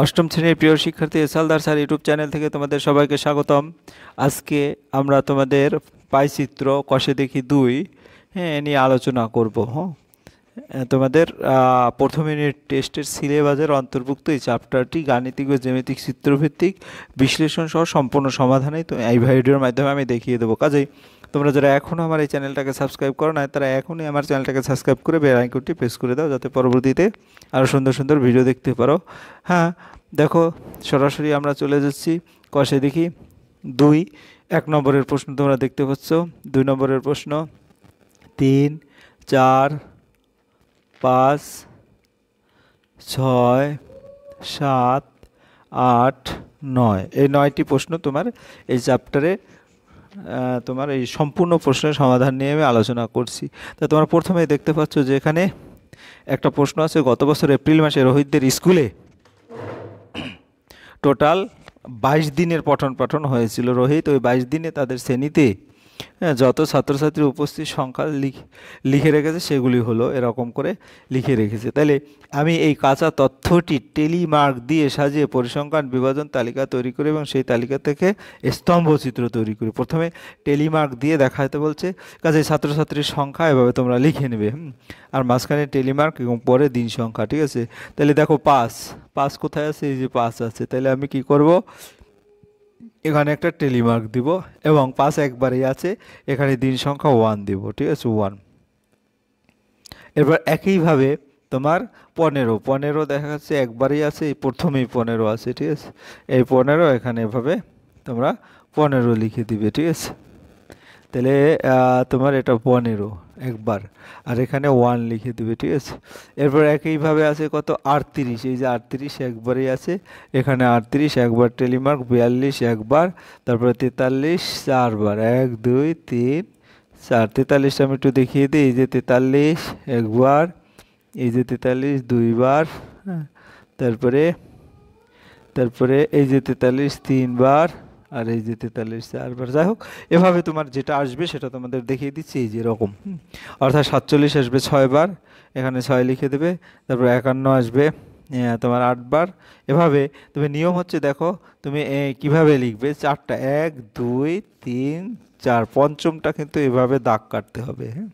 অষ্টম শ্রেণীর প্রিয় শিক্ষার্থী S Haldar sir YouTube channel থেকে তোমাদের সবাইকে স্বাগতম। আজকে আমরা তোমাদের পাইচিত্র কষে দেখি 2 এ নিয়ে আলোচনা করব। তোমাদের প্রথম ইউনিট টেস্টের সিলেবাসের অন্তর্ভুক্ত এই চ্যাপ্টারটি গাণিতিক ও জ্যামিতিক চিত্রভিত্তিক বিশ্লেষণ সহ সম্পূর্ণ সমাধানেই তো এই ভিডিওর মাধ্যমে আমি দেখিয়ে দেবো। কাজেই তোমরা যারা এখনও আমার এই চ্যানেলটাকে সাবস্ক্রাইব করো না, তারা এখনই আমার চ্যানেলটাকে সাবস্ক্রাইব করে বেল আইকনটি প্রেস করে দাও, যাতে পরবর্তীতে আরও সুন্দর সুন্দর ভিডিও দেখতে পারো। হ্যাঁ, দেখো সরাসরি আমরা চলে যাচ্ছি কষে দেখি 2। 1 নম্বরের প্রশ্ন তোমরা দেখতে পাচ্ছ। 2 নম্বরের প্রশ্ন 3, 4, 5, 6, 7, 8, 9 এই 9টি প্রশ্ন তোমার এই চ্যাপ্টারে তোমার এই সম্পূর্ণ প্রশ্নের সমাধান নিয়ে আমি আলোচনা করছি। তা তোমরা প্রথমেই দেখতে পাচ্ছ যে এখানে একটা প্রশ্ন আছে, গত বছর এপ্রিল মাসে রোহিতদের স্কুলে টোটাল 22 দিনের পঠন পাঠন হয়েছিল। রোহিত ওই 22 দিনে তাদের শ্রেণীতে যত ছাত্রছাত্রীর উপস্থিত সংখ্যা লিখে রেখেছে সেগুলি হলো এরকম করে লিখে রেখেছে। তাহলে আমি এই কাঁচা তথ্যটি টেলিমার্ক দিয়ে সাজিয়ে পরিসংখ্যান বিভাজন তালিকা তৈরি করি এবং সেই তালিকা থেকে স্তম্ভচিত্র তৈরি করি। প্রথমে টেলিমার্ক দিয়ে দেখাতে বলছে, কাজে ছাত্রছাত্রীর সংখ্যা এভাবে তোমরা লিখে নেবে, আর মাঝখানে টেলিমার্ক এবং পরে দিন সংখ্যা। ঠিক আছে, তাহলে দেখো 5 কোথায় আছে? এই যে 5 আছে। তাহলে আমি কি করব, এখানে একটা টেলিমার্ক দিব এবং 5 একবারেই আছে, এখানে দিন সংখ্যা 1 দিব। ঠিক আছে, 1। এরপর একইভাবে তোমার 15 দেখা যাচ্ছে একবারেই আছে, এই প্রথমেই 15 আছে। ঠিক আছে, এই 15 এখানে এভাবে তোমরা 15 লিখে দিবে। ঠিক আছে, তাহলে তোমার এটা 15 একবার, আর এখানে 1 লিখে দেবে। ঠিক আছে, এরপর একইভাবে আছে কত 38, এই যে 38 একবারই আছে, এখানে 38 একবার টেলিমার্ক, 42 একবার, তারপরে 43 4বার, 1 2 3 4। 43টা আমি একটু দেখিয়ে দিই, এই যে 43 একবার, এই যে 43 2বার, তারপরে এই যে 43 3বার, আর এই যে 43 4বার। যাই হোক, এভাবে তোমার যেটা আসবে সেটা তোমাদের দেখিয়ে দিচ্ছি, এই যে এরকম। অর্থাৎ 47 আসবে 6বার, এখানে 6 লিখে দেবে। তারপর 51 আসবে তোমার 8বার। এভাবে তুমি নিয়ম হচ্ছে, দেখো তুমি কিভাবে লিখবে, 4টা 1 2 3 4, পঞ্চমটা কিন্তু এভাবে দাগ কাটতে হবে। হ্যাঁ,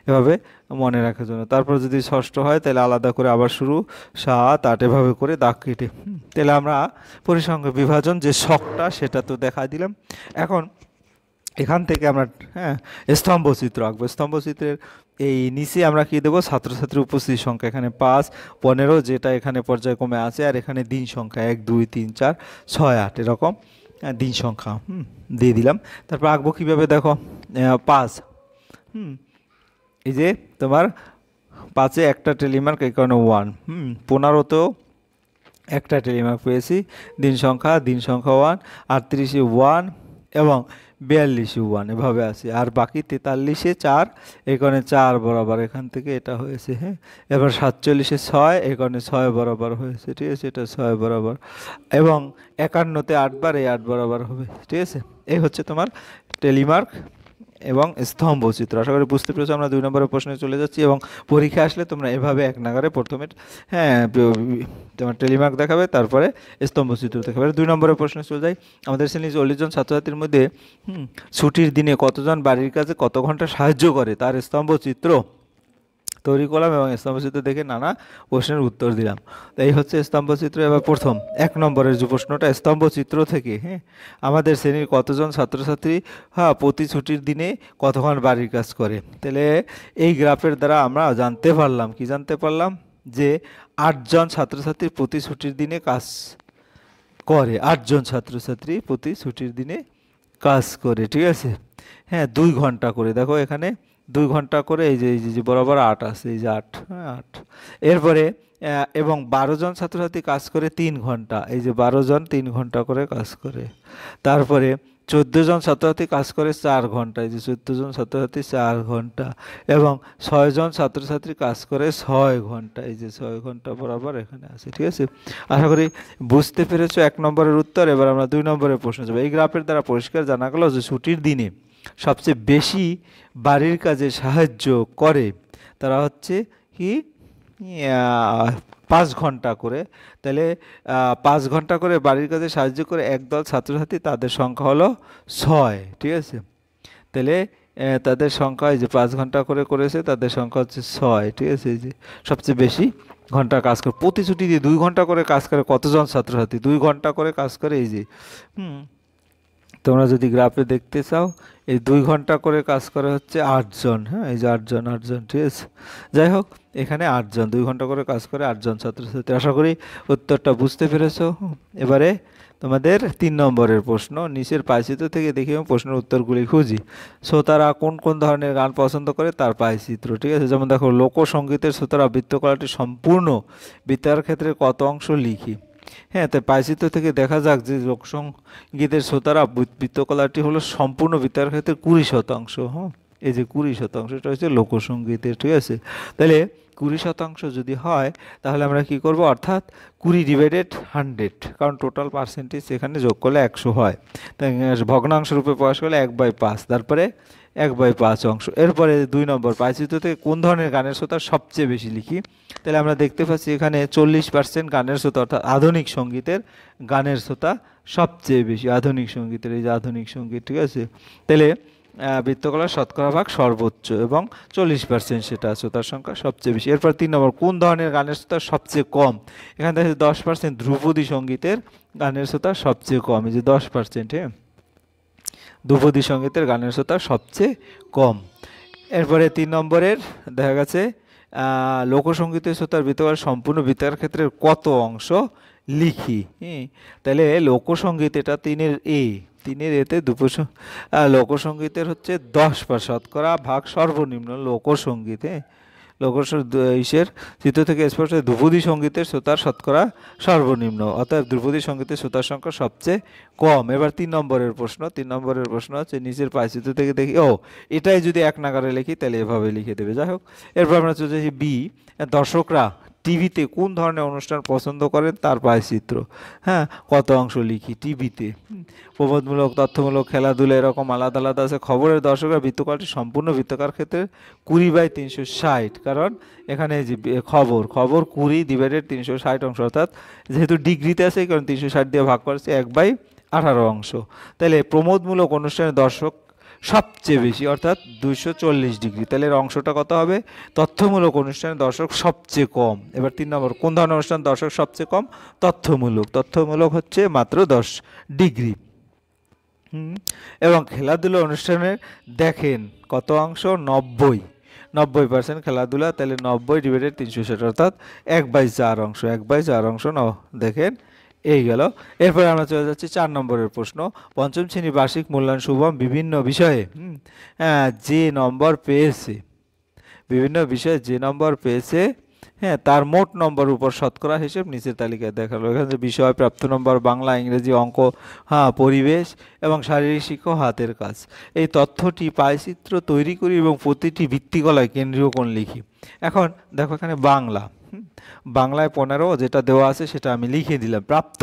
এভাবে মনে রাখার জন্য। তারপর যদি ষষ্ঠ হয় তাহলে আলাদা করে আবার শুরু 7 8 এভাবে করে দাগ কেটে। তাহলে আমরা পরিসংখ্যান বিভাজন যে শখটা সেটা তো দেখা দিলাম। এখন এখান থেকে আমরা স্তম্ভচিত্র আঁকবো। স্তম্ভচিত্রের এই নিচে আমরা কি দেবো, ছাত্রছাত্রীর উপস্থিত সংখ্যা, এখানে 5 15 যেটা এখানে পর্যায়ক্রমে আছে, আর এখানে দিন সংখ্যা 1 2 3 4 6 8 এরকম দিন সংখ্যা দিয়ে দিলাম। তারপর আঁকবো কীভাবে, দেখো 5, এই যে তোমার 5-এ একটা টেলিমার্ক, এই কারণে 1। 15তেও একটা টেলিমার্ক পেয়েছি, দিন সংখ্যা 1, 38-এ 1 এবং 42-এ 1 এভাবে আছে, আর বাকি 43-এ 4, এই কারণে 4 বরাবর এখান থেকে এটা হয়েছে। হ্যাঁ, এবার 47-এ 6, এই কারণে 6 বরাবর হয়েছে। ঠিক আছে, এটা 6 বরাবর, এবং 51-তে 8বার, এই 8 বরাবর হবে। ঠিক আছে, এই হচ্ছে তোমার টেলিমার্ক এবং স্তম্ভচিত্র। আশা করি বুঝতে পেরেছো। আমরা 2 নম্বরের প্রশ্নে চলে যাচ্ছি, এবং পরীক্ষা আসলে তোমরা এভাবে এক নাগারে প্রথমে তোমার টেলিমার্ক দেখাবে, তারপরে স্তম্ভচিত্র দেখাবে। 2 নম্বরের প্রশ্নে চলে যাই। আমাদের শ্রেণীর 40 জন ছাত্রছাত্রীর মধ্যে ছুটির দিনে কতজন বাড়ির কাজে কত ঘন্টা সাহায্য করে তার স্তম্ভচিত্র তৈরি করলাম এবং স্তম্ভচিত্র দেখে নানা প্রশ্নের উত্তর দিলাম। তো এই হচ্ছে স্তম্ভচিত্র। এবার প্রথম 1 নম্বরের যে প্রশ্নটা, স্তম্ভচিত্র থেকে আমাদের শ্রেণীর কতজন ছাত্রছাত্রী প্রতি ছুটির দিনে কতক্ষণ বাড়ির কাজ করে। তাহলে এই গ্রাফের দ্বারা আমরা জানতে পারলাম, কি জানতে পারলাম, যে 8 জন ছাত্রছাত্রী প্রতি ছুটির দিনে কাজ করে। 8 জন ছাত্রছাত্রী প্রতি ছুটির দিনে কাজ করে। ঠিক আছে, 2 ঘন্টা করে। দেখো এখানে 2 ঘন্টা করে, এই যে বরাবর 8 আছে, এই যে 8 8। এরপরে এবং 12 জন ছাত্রছাত্রী কাজ করে 3 ঘন্টা, এই যে 12 জন 3 ঘন্টা করে কাজ করে। তারপরে 14 জন ছাত্রছাত্রী কাজ করে 4 ঘন্টা, এই যে 14 জন ছাত্রছাত্রী 4 ঘন্টা, এবং 6 জন ছাত্রছাত্রী কাজ করে 6 ঘন্টা, এই যে 6 ঘন্টা বরাবর এখানে আছে। ঠিক আছে, আশা করি বুঝতে পেরেছো 1 নম্বরের উত্তর। এবার আমরা 2 নম্বরের প্রশ্ন যাব। এই গ্রাফের দ্বারা পরিষ্কার জানা গেল যে ছুটির দিনে সবচেয়ে বেশি বাড়ির কাজে সাহায্য করে তারা হচ্ছে কি, 5 ঘন্টা করে, তাহলে 5 ঘন্টা করে বাড়ির কাজে সাহায্য করে একদল ছাত্রছাত্রী, তাদের সংখ্যা হলো 6, ঠিক আছে। তাহলে তাদের সংখ্যা, এই যে 5 ঘন্টা করে করেছে, তাদের সংখ্যা হচ্ছে 6, ঠিক আছে। এই যে সবচেয়ে বেশি ঘন্টা কাজ করে, প্রতি ছুটিতে 2 ঘন্টা করে কাজ করে কতজন ছাত্রছাত্রী? 2 ঘন্টা করে কাজ করে, এই যে হুম তোমরা যদি গ্রাফে দেখতে চাও, এই 2 ঘন্টা করে কাজ করে হচ্ছে 8 জন। হ্যাঁ, এই যে 8 জন 8 জন, ঠিক আছে। যাই হোক, এখানে 8 জন 2 ঘন্টা করে কাজ করে 8 জন ছাত্রছাত্রী। আশা করি উত্তরটা বুঝতে পেরেছো। এবারে তোমাদের 3 নম্বরের প্রশ্ন, নিচের পাইচিত্র থেকে দেখি আমি প্রশ্নের উত্তরগুলি খুঁজি। শ্রোতারা কোন কোন ধরনের গান পছন্দ করে তার পাইচিত্র, ঠিক আছে। যেমন দেখো, লোকসঙ্গীতের শ্রোতারা বৃত্তকলাটি সম্পূর্ণ বৃত্তার ক্ষেত্রে কত অংশ লিখি। হ্যাঁ, তাই পাইচিত্র থেকে দেখা যাক যে লোকসঙ্গীতের শ্রোতারা বৃত্তকলাটি হলো সম্পূর্ণ বৃত্তার ক্ষেত্রে 20%। হ্যাঁ, এই যে 20%, এটা হচ্ছে লোকসঙ্গীতের, ঠিক আছে। তাহলে 20% যদি হয়, তাহলে আমরা কি করব, অর্থাৎ 20/100, কারণ টোটাল পার্সেন্টেজ এখানে যোগ করলে 100 হয়। তাই ভগ্নাংশ রূপে প্রকাশ করলে 1/5, তারপরে 1/5 অংশ। এরপরে 2 নম্বর, পাইচিত্র থেকে কোন ধরনের গানের শ্রোতা সবচেয়ে বেশি লিখি। তাহলে আমরা দেখতে পাচ্ছি এখানে 40% গানের শ্রোতা, অর্থাৎ আধুনিক সঙ্গীতের গানের শ্রোতা সবচেয়ে বেশি, আধুনিক সঙ্গীতের, এই যে আধুনিক সঙ্গীত, ঠিক আছে। তাহলে বৃত্তকলার শতকরা ভাগ সর্বোচ্চ এবং 40% সেটা শ্রোতার সংখ্যা সবচেয়ে বেশি। এরপর 3 নম্বর, কোন ধরনের গানের শ্রোতা সবচেয়ে কম। এখানে দেখা যাচ্ছে 10% ধ্রুপদী সঙ্গীতের গানের শ্রোতা সবচেয়ে কম, এই যে 10%। হ্যাঁ, ধ্রুপদী সঙ্গীতের গানের শ্রোতা সবচেয়ে কম। এরপরে 3 নম্বরের দেখা গেছে লোকসঙ্গীতের শ্রোতার বৃত্তকলার সম্পূর্ণ বৃত্তার ক্ষেত্রে কত অংশ লিখি। তাহলে লোকসঙ্গীত, এটা 3-এর এতে লোকসঙ্গীতের হচ্ছে 10% শতকরা ভাগ সর্বনিম্ন লোকসঙ্গীত। ইসের চিত্র থেকে স্পষ্ট, ধ্রুপদী সঙ্গীতের শ্রোতার শতকরা সর্বনিম্ন, অর্থাৎ ধ্রুপদী সঙ্গীতের শ্রোতার সংখ্যা সবচেয়ে কম। এবার 3 নম্বরের প্রশ্ন, 3 নম্বরের প্রশ্ন হচ্ছে নিচের পাইচিত্র থেকে দেখি, এটাই যদি 1 নাগারে লিখি তাহলে এভাবে লিখে দেবে। যাই হোক, এরপর আমরা চলে যাচ্ছি বি, দর্শকরা টিভিতে কোন ধরনের অনুষ্ঠান পছন্দ করেন তার পাইচিত্র। হ্যাঁ, কত অংশ লিখি টিভিতে। প্রবোধমূলক, তথ্যমূলক, খেলাধুলা, এরকম আলাদা আলাদা আছে। খবরের দর্শকরা বৃত্তকলাটি সম্পূর্ণ বৃত্তাকার ক্ষেত্রে 20/360, কারণ এখানে যে খবর 20/360 অংশ, অর্থাৎ যেহেতু ডিগ্রিতে আছে কারণ 360 দিয়ে ভাগ করেছে 1/18 অংশ। তাহলে প্রমোদমূলক অনুষ্ঠানের দর্শক সবচেয়ে বেশি, অর্থাৎ 240 ডিগ্রি। তাহলে এর অংশটা কত হবে? তথ্যমূলক অনুষ্ঠানের দর্শক সবচেয়ে কম। এবার 3 নম্বর, কোন ধরনের অনুষ্ঠান দর্শক সবচেয়ে কম? তথ্যমূলক। তথ্যমূলক হচ্ছে মাত্র 10 ডিগ্রি। এবং খেলাধুলা অনুষ্ঠানের দেখেন কত অংশ? 90% খেলাধুলা। তাহলে 90/360, অর্থাৎ 1/4 অংশ, 1/4 অংশ দেখেন, এই গেল। এরপরে আমরা চলে যাচ্ছি 4 নম্বরের প্রশ্ন, পঞ্চম শ্রেণী বার্ষিক মূল্যায়ন শুভম বিভিন্ন বিষয়ে যে নম্বর পেয়েছে, বিভিন্ন বিষয়ে যে নম্বর পেয়েছে, হ্যাঁ, তার মোট নম্বর উপর শতকরা হিসেব নিচের তালিকায় দেখালো। এখানে বিষয় প্রাপ্ত নম্বর বাংলা, ইংরেজি, অঙ্ক, পরিবেশ এবং শারীরিক শিক্ষা, হাতের কাজ। এই তথ্যটি পাইচিত্র তৈরি করি এবং প্রতিটি ভিত্তিকলায় কেন্দ্রীয় কোণ লিখি। এখন দেখো, এখানে বাংলায় 15 যেটা দেওয়া আছে সেটা আমি লিখে দিলাম। প্রাপ্ত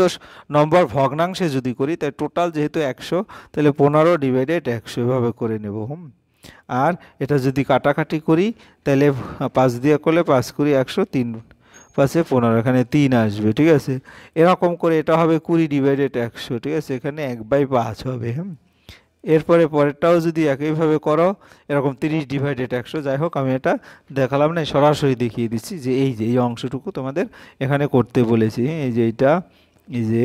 নম্বর ভগ্নাংশে যদি করি, তাই টোটাল যেহেতু 100, তাহলে 15/100 এভাবে করে নেব। আর এটা যদি কাটাকাটি করি, তাহলে 5 দিয়ে করলে 5 কুড়ি 100, 3 5 15, এখানে 3 আসবে, ঠিক আছে। এরকম করে এটা হবে 20/100, ঠিক আছে। এখানে 1/5 হবে। এরপরে পরেরটাও যদি একইভাবে করো, এরকম 30/100। যাই হোক, আমি এটা দেখালাম না, সরাসরি দেখিয়ে দিচ্ছি যে এই অংশটুকু তোমাদের এখানে করতে বলেছি। এই যে এইটা, এই যে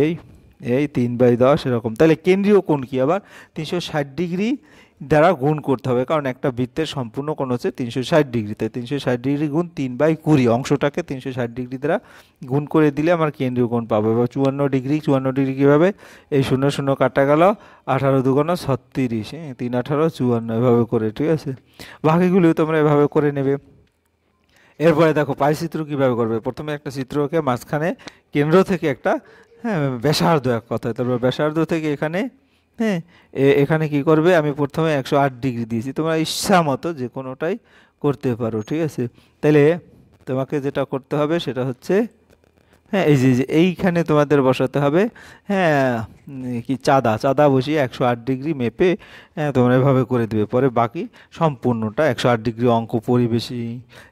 এই 3/10 এরকম। তাহলে কেন্দ্রীয় কোণ কি? আবার 360 ডিগ্রি দ্বারা গুণ করতে হবে, কারণ একটা বৃত্তের সম্পূর্ণ কোণ হচ্ছে 360 ডিগ্রি। তাই 360 ডিগ্রি গুণ 3/20, অংশটাকে 360 ডিগ্রি দ্বারা গুণ করে দিলে আমার কেন্দ্রীয় কোণ পাবো। এবার 54 ডিগ্রি, 54 ডিগ্রি কীভাবে? এই 0 0 কাটা গেল, 18 2 36, 3 18 54, এভাবে করে, ঠিক আছে। বাকিগুলিও তোমরা এভাবে করে নেবে। এরপরে দেখো পাইচিত্র কীভাবে করবে। প্রথমে একটা চিত্রকে মাঝখানে কেন্দ্র থেকে একটা ব্যাসার্ধ, এক কথায়, তারপর ব্যাসার্ধ থেকে এখানে, এখানে কি করবে, আমি প্রথমে 108 ডিগ্রি দিয়েছি, তোমরা ইচ্ছা মতো যে কোনোটাই করতে পারো, ঠিক আছে। তাহলে তোমাকে যেটা করতে হবে সেটা হচ্ছে হ্যাঁ এই যে এইখানে তোমাদের বসাতে হবে। হ্যাঁ কি চাঁদা বসিয়ে 108 ডিগ্রি মেপে, হ্যাঁ তোমরা এভাবে করে দেবে। পরে বাকি সম্পূর্ণটা 108 ডিগ্রি অঙ্ক পরিবেশী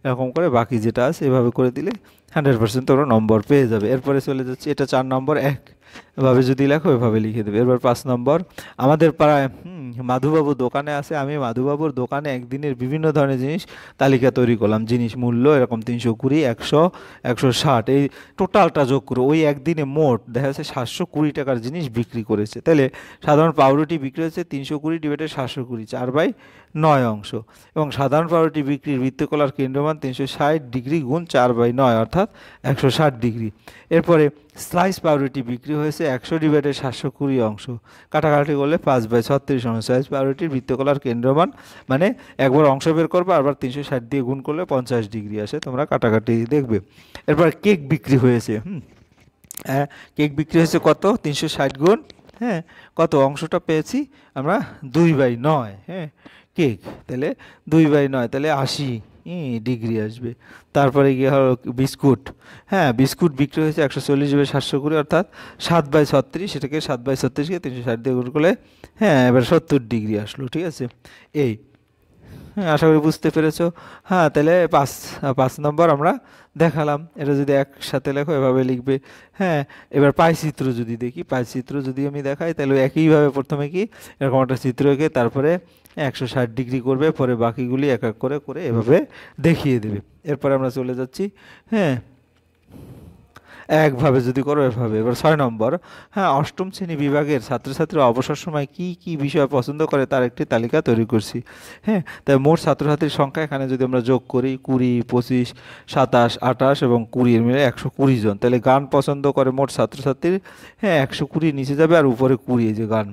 এরকম করে বাকি যেটা আছে এভাবে করে দিলে 100% তোমরা নম্বর পেয়ে যাবে। এরপরে চলে যাচ্ছে, এটা 4 নম্বর, এভাবে যদি লেখো এভাবে লিখে দেবে। এরপর 5 নম্বর, আমাদের পাড়ায় মাধুবাবু দোকানে আছে, আমি মাধুবাবুর দোকানে একদিনের বিভিন্ন ধরনের জিনিস তালিকা তৈরি করলাম। জিনিস মূল্য এরকম 320, 100, 160, এই টোটালটা যোগ করে ওই একদিনে মোট দেখা যাচ্ছে 720 টাকার জিনিস বিক্রি করেছে। তাহলে সাধারণ পাউরুটি বিক্রি হচ্ছে 320 ডিভাইডেড 720, 4/9 অংশ। এবং সাধারণ পাউরুটি বিক্রির বৃত্তকলার কেন্দ্রমান 360 ডিগ্রি গুণ 4/9 অর্থাৎ 160 ডিগ্রি। এরপরে স্লাইস পাউরুটি বিক্রি হয়েছে 100 ডিভাইডেড 720 অংশ, কাটাকাটি করলে 5/36 অংশ। স্লাইস পাউরুটির বৃত্তকলার কেন্দ্রমান মানে একবার অংশ বের করবে, আবার 360 দিয়ে গুণ করলে 50 ডিগ্রি আসে, তোমরা কাটাকাটি দেখবে। এরপর কেক বিক্রি হয়েছে, হ্যাঁ কেক বিক্রি হয়েছে কত, 360 গুণ, হ্যাঁ কত অংশটা পেয়েছি আমরা 2/9, হ্যাঁ কেক, তাহলে 2/9 তাহলে 80 ডিগ্রি আসবে। তারপরে গিয়ে হলো বিস্কুট, হ্যাঁ বিস্কুট বিক্রি হয়েছে 140/720 অর্থাৎ 7/36, সেটাকে 7/36কে 360 দিয়ে গুণ করলে হ্যাঁ এবার 70 ডিগ্রি আসলো, ঠিক আছে। এই হ্যাঁ আশা করি বুঝতে পেরেছো। হ্যাঁ তাহলে 5 নম্বর আমরা দেখালাম। এটা যদি একসাথে লেখো এভাবে লিখবে। হ্যাঁ এবার পাইচিত্র যদি দেখি, পাইচিত্র যদি আমি দেখাই তাহলে একইভাবে প্রথমে কি এরকম একটা চিত্র এঁকে তারপরে 160 ডিগ্রি করবে, পরে বাকিগুলি এক এক করে করে এভাবে দেখিয়ে দেবে। এরপরে আমরা চলে যাচ্ছি, হ্যাঁ একভাবে যদি করো এভাবে। এবার 6 নম্বর, হ্যাঁ অষ্টম শ্রেণী বিভাগের ছাত্রছাত্রীরা অবসর সময় কি কি বিষয় পছন্দ করে তার একটি তালিকা তৈরি করছি। হ্যাঁ তাই মোট ছাত্রছাত্রীর সংখ্যা এখানে যদি আমরা যোগ করি 20, 25, 27, 28 এবং 20 এর মিলে 120 জন, তাহলে গান পছন্দ করে মোট ছাত্রছাত্রীর হ্যাঁ 120 নিচে যাবে আর উপরে 20, এই যে গান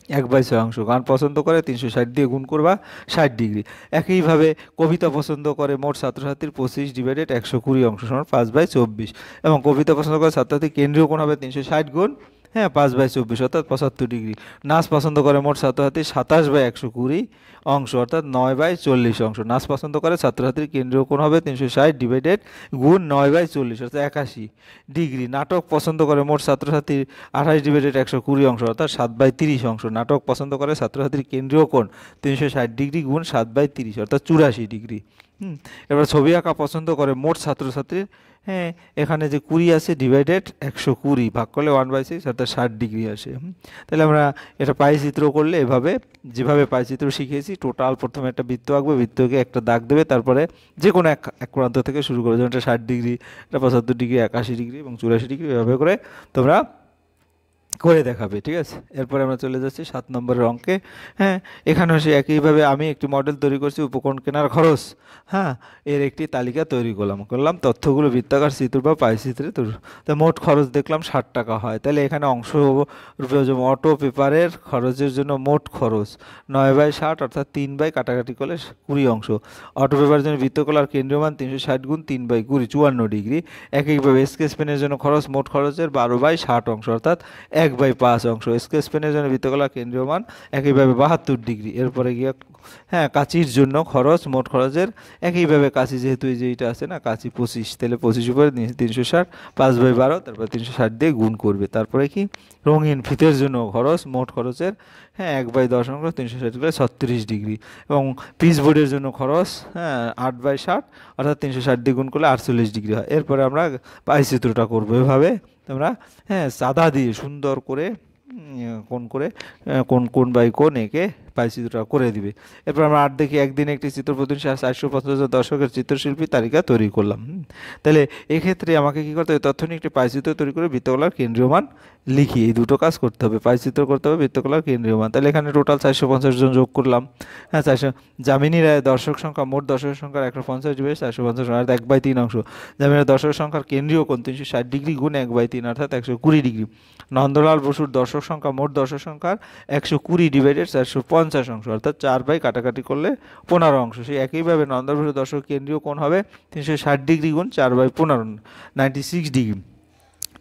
1/6 অংশ। গান পছন্দ করে 360 দিয়ে গুণ করবা 60 ডিগ্রি। একইভাবে কবিতা পছন্দ করে মোট ছাত্রছাত্রীর 25 ডিভাইডেড 120 অংশ সমান 5/24। এবং কবিতা পছন্দ করে ছাত্রছাত্রীর কেন্দ্রীয় কোণ হবে 360 গুণ হ্যাঁ 5/24 অর্থাৎ 75 ডিগ্রি। নাচ পছন্দ করে মোট ছাত্রছাত্রীর 27/120 অংশ অর্থাৎ 9/40 অংশ। নাচ পছন্দ করে ছাত্রছাত্রীর কেন্দ্রীয় কোণ হবে 360 ডিভাইডেড গুণ 9/40 অর্থাৎ 81 ডিগ্রি। নাটক পছন্দ করে মোট ছাত্রছাত্রীর 28 ডিভাইডেড 120 অংশ অর্থাৎ 7/30 অংশ। নাটক পছন্দ করে ছাত্রছাত্রীর কেন্দ্রীয় কোণ 360 ডিগ্রি গুণ 7/30 অর্থাৎ 84 ডিগ্রি। এবার ছবি আঁকা পছন্দ করে মোট ছাত্রছাত্রীর, হ্যাঁ এখানে যে 20 আছে ডিভাইডেড 120 ভাগ করলে 1/6 অর্থাৎ 60 ডিগ্রি আসে। তাহলে আমরা এটা পাইচিত্র করলে এভাবে, যেভাবে পাইচিত্র শিখেছি টোটাল প্রথমে একটা বৃত্ত আঁকবে, বৃত্তকে একটা দাগ দেবে, তারপরে যে কোনো এক প্রান্ত থেকে শুরু করে, যেমন এটা 60 ডিগ্রি, এটা 75 ডিগ্রি, 81 ডিগ্রি এবং 84 ডিগ্রি, এভাবে করে তোমরা করে দেখাবে, ঠিক আছে। এরপরে আমরা চলে যাচ্ছি 7 নম্বরের অঙ্কে। হ্যাঁ এখানেও সে একইভাবে আমি একটি মডেল তৈরি করছি, উপকরণ কেনার খরচ, হ্যাঁ এর একটি তালিকা তৈরি করলাম তথ্যগুলো বৃত্তাকার চিত্র বা পাইচিত্রে তৈরি। তো মোট খরচ দেখলাম 60 টাকা হয়, তাহলে এখানে অংশ রূপে অটো পেপারের খরচের জন্য মোট খরচ 9/60 অর্থাৎ 3 কাটাকাটি করলে 20 অংশ। অটো পেপারের জন্য বৃত্তকলার কেন্দ্রীয় মান 360 গুণ 3/20 54 ডিগ্রি। একইভাবে স্কেচ পেনের জন্য খরচ মোট খরচের 12/60 অংশ অর্থাৎ 1/5 অংশ। স্কেচ পেনের জন্য বৃত্তকলার কেন্দ্রীয় মান একইভাবে 72 ডিগ্রি। এরপরে গিয়ে হ্যাঁ কাঁচির জন্য খরচ মোট খরচের একইভাবে, কাঁচি যেহেতু এই যে এইটা আছে না কাঁচি 25, তাহলে 25 উপরে 360 5/12 তারপর 360 দিয়ে গুণ করবে। তারপরে কি রঙিন ফিতের জন্য খরচ মোট খরচের হ্যাঁ 1/10 অংশ 360 করে 36 ডিগ্রি। এবং পিচ বোর্ডের জন্য খরচ হ্যাঁ 8/60 অর্থাৎ 360 দিয়ে গুণ করলে 48 ডিগ্রি হয়। এরপরে আমরা পাইচিত্রটা করবো এভাবে। তোমরা হ্যাঁ চাঁদা দিয়ে সুন্দর করে কোন বাই কোন এঁকে পাইচিত্রটা করে দিবে। এরপর আমরা 8 দেখি, একদিন একটি চিত্র প্রদর্শনী 450 জন দর্শকের চিত্রশিল্পী তালিকা তৈরি করলাম। তাহলে এক্ষেত্রে আমাকে কী করতে হবে, তথ্য নিয়ে একটি পাইচিত্র তৈরি করে বৃত্তকলার কেন্দ্রীয় মান লিখি, এই দুটো কাজ করতে হবে, পাইচিত্র করতে হবে, বৃত্তকলার কেন্দ্রীয় মান। তাহলে এখানে টোটাল 450 জন যোগ করলাম। হ্যাঁ 400। যামিনী রায় দর্শক সংখ্যা মোট দর্শকের সংখ্যার 150 ডিভাইড 450 অর্থাৎ 1/3 অংশ। যামিনী রায় দর্শক সংখ্যার কেন্দ্রীয় কোণ 360 ডিগ্রি গুণ 1/3 অর্থাৎ 120 ডিগ্রি। নন্দলাল বসুর দর্শক সংখ্যা মোট দর্শক সংখ্যার 120 ডিভাইডেড 450 অংশ অর্থাৎ 4 কাটাকাটি করলে 15 অংশ। সেই একইভাবে নন্দলাল বসুর দর্শক কেন্দ্রীয় কোণ হবে 360 ডিগ্রি গুণ 4/15 96 ডিগ্রি।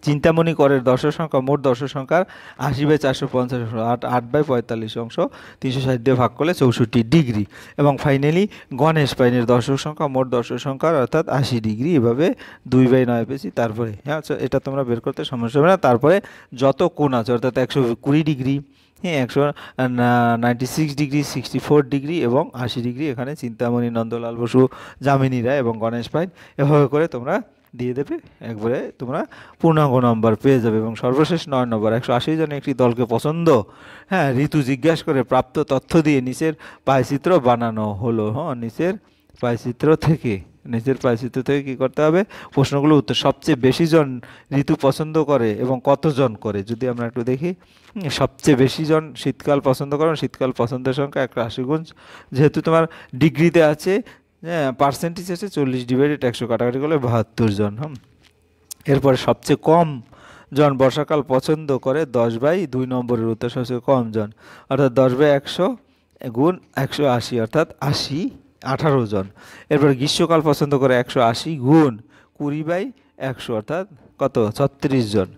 চিন্তামণি করের দর্শক সংখ্যা মোট দর্শক সংখ্যার 80/450 8/45 অংশ 360 দিয়ে ভাগ করলে 64 ডিগ্রি। এবং ফাইনালি গণেশ পাইনের দর্শক সংখ্যা মোট দর্শক সংখ্যার অর্থাৎ 80 ডিগ্রি, এভাবে 2/9 পেয়েছি। তারপরে হ্যাঁ এটা তোমরা বের করতে সমস্যা হবে না। তারপরে যত কোণ আছে অর্থাৎ 120 ডিগ্রি, হ্যাঁ 196 ডিগ্রি, 64 ডিগ্রি এবং 80 ডিগ্রি, এখানে চিন্তামণি, নন্দলাল বসু, যামিনী রায় এবং গণেশ পাইন, এভাবে করে তোমরা দিয়ে দেবে, একবারে তোমরা পূর্ণাঙ্গ নম্বর পেয়ে যাবে। এবং সর্বশেষ 9 নম্বর, 180 জনের একটি দলকে পছন্দ, হ্যাঁ ঋতু জিজ্ঞাসা করে প্রাপ্ত তথ্য দিয়ে নিচের পায়চিত্র বানানো হলো। হ্যাঁ নিচের পায়চিত্র থেকে কী করতে হবে, প্রশ্নগুলো উত্তর। সবচেয়ে বেশি জন ঋতু পছন্দ করে এবং কতজন করে, যদি আমরা একটু দেখি, সবচেয়ে বেশি জন শীতকাল পছন্দ করে, শীতকাল পছন্দের সংখ্যা 180 গুণ, যেহেতু তোমার ডিগ্রিতে আছে, হ্যাঁ পার্সেন্টেজ আছে 40/100 কাটাকাটি করলে 72 জন। এরপরে সবচেয়ে কম জন বর্ষাকাল পছন্দ করে 10/2 নম্বরের উত্তর, সবচেয়ে কম জন অর্থাৎ 10/100 গুণ 180 অর্থাৎ 18 জন। এরপর গ্রীষ্মকাল পছন্দ করে 180 গুণ 20/100 অর্থাৎ কত, 36 জন।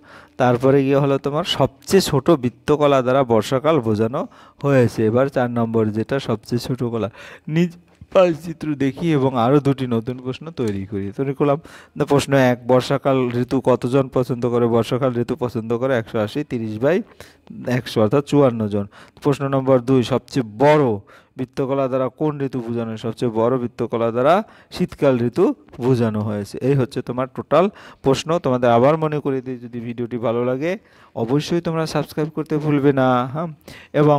তারপরে গিয়ে হলো তোমার সবচেয়ে ছোট বৃত্তকলা দ্বারা বর্ষাকাল বোঝানো হয়েছে। এবার 4 নম্বর, যেটা সবচেয়ে ছোট কলা, নিজ পায়চিত্র দেখি এবং আরও 2টি নতুন প্রশ্ন তৈরি করলাম। প্রশ্ন 1, বর্ষাকাল ঋতু কতজন পছন্দ করে? বর্ষাকাল ঋতু পছন্দ করে 180, 30/100 অর্থাৎ 54 জন। প্রশ্ন নম্বর 2, সবচেয়ে বড় বৃত্তকলা দ্বারা কোন ঋতু বোঝানো? সবচেয়ে বড় বৃত্তকলা দ্বারা শীতকাল ঋতু বোঝানো হয়েছে। এই হচ্ছে তোমার টোটাল প্রশ্ন। তোমাদের আবার মনে করে দিই, যদি ভিডিওটি ভালো লাগে অবশ্যই তোমরা সাবস্ক্রাইব করতে ভুলবে না, হ্যাঁ, এবং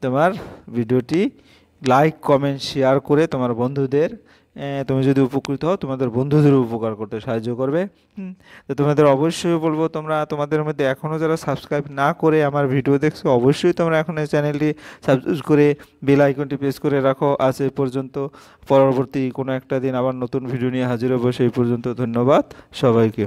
তোমার ভিডিওটি লাইক, কমেন্ট, শেয়ার করে তোমার বন্ধুদের, তুমি যদি উপকৃত হও তোমাদের বন্ধুদের উপকার করতে সাহায্য করবে। তো তোমাদের অবশ্যই বলবো, তোমরা তোমাদের মধ্যে এখনও যারা সাবস্ক্রাইব না করে আমার ভিডিও দেখছো, অবশ্যই তোমরা এখন এই চ্যানেলটি সাবস্ক্রাইব করে বেল আইকনটি প্রেস করে রাখো। আজ এই পর্যন্ত, পরবর্তী কোনো একটা দিন আবার নতুন ভিডিও নিয়ে হাজির হবো। সেই পর্যন্ত ধন্যবাদ সবাইকে।